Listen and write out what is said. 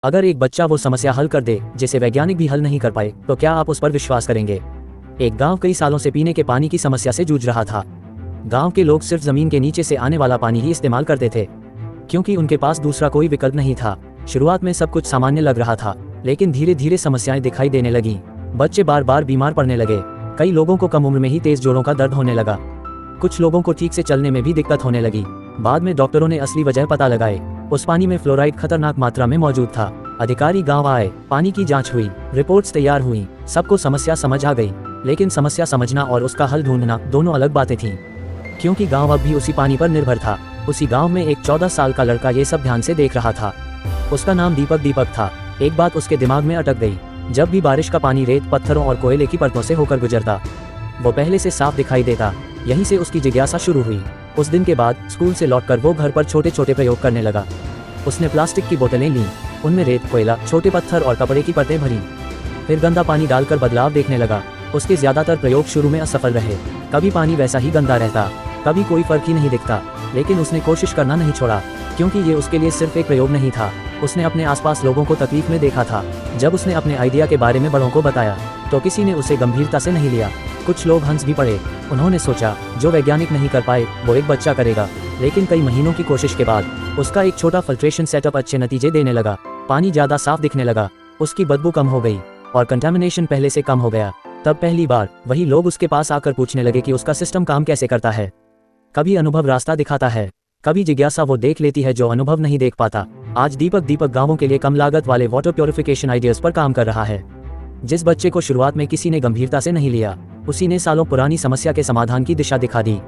अगर एक बच्चा वो समस्या हल कर दे जिसे वैज्ञानिक भी हल नहीं कर पाए, तो क्या आप उस पर विश्वास करेंगे? एक गांव कई सालों से पीने के पानी की समस्या से जूझ रहा था। गांव के लोग सिर्फ जमीन के नीचे से आने वाला पानी ही इस्तेमाल करते थे, क्योंकि उनके पास दूसरा कोई विकल्प नहीं था। शुरुआत में सब कुछ सामान्य लग रहा था, लेकिन धीरे धीरे समस्याएं दिखाई देने लगी। बच्चे बार बार बीमार पड़ने लगे। कई लोगों को कम उम्र में ही तेज जोड़ों का दर्द होने लगा। कुछ लोगों को ठीक से चलने में भी दिक्कत होने लगी। बाद में डॉक्टरों ने असली वजह पता लगाए। उस पानी में फ्लोराइड खतरनाक मात्रा में मौजूद था। अधिकारी गांव आए, पानी की जांच हुई, रिपोर्ट्स तैयार हुई, सबको समस्या समझ आ गई। लेकिन समस्या समझना और उसका हल ढूंढना दोनों अलग बातें थीं, क्योंकि गांव अब भी उसी पानी पर निर्भर था। उसी गांव में एक 14 साल का लड़का ये सब ध्यान से देख रहा था। उसका नाम दीपक था। एक बात उसके दिमाग में अटक गई। जब भी बारिश का पानी रेत, पत्थरों और कोयले की परतों से होकर गुजरता, वो पहले से साफ दिखाई देता। यहीं से उसकी जिज्ञासा शुरू हुई। उस दिन के बाद स्कूल से लौटकर वो घर पर छोटे छोटे प्रयोग करने लगा। उसने प्लास्टिक की बोतलें लीं, उनमें रेत, कोयला, छोटे पत्थर और कपड़े की परतें भरीं। फिर गंदा पानी डालकर बदलाव देखने लगा। उसके ज्यादातर प्रयोग शुरू में असफल रहे। कभी पानी वैसा ही गंदा रहता, कभी कोई फर्क ही नहीं दिखता। लेकिन उसने कोशिश करना नहीं छोड़ा, क्योंकि ये उसके लिए सिर्फ एक प्रयोग नहीं था। उसने अपने आसपास लोगों को तकलीफ में देखा था। जब उसने अपने आइडिया के बारे में बड़ों को बताया, तो किसी ने उसे गंभीरता से नहीं लिया। कुछ लोग हंस भी पड़े। उन्होंने सोचा, जो वैज्ञानिक नहीं कर पाए वो एक बच्चा करेगा। लेकिन कई महीनों की कोशिश के बाद उसका एक छोटा फिल्ट्रेशन सेटअप अच्छे नतीजे देने लगा। पानी ज्यादा साफ दिखने लगा, उसकी बदबू कम हो गई और कंटामिनेशन पहले से कम हो गया। तब पहली बार वही लोग उसके पास आकर पूछने लगे कि उसका सिस्टम काम कैसे करता है। कभी अनुभव रास्ता दिखाता है, कभी जिज्ञासा वो देख लेती है जो अनुभव नहीं देख पाता। आज दीपक गांवों के लिए कम लागत वाले वाटर प्योरिफिकेशन आइडियाज पर काम कर रहा है। जिस बच्चे को शुरुआत में किसी ने गंभीरता से नहीं लिया, उसी ने सालों पुरानी समस्या के समाधान की दिशा दिखा दी।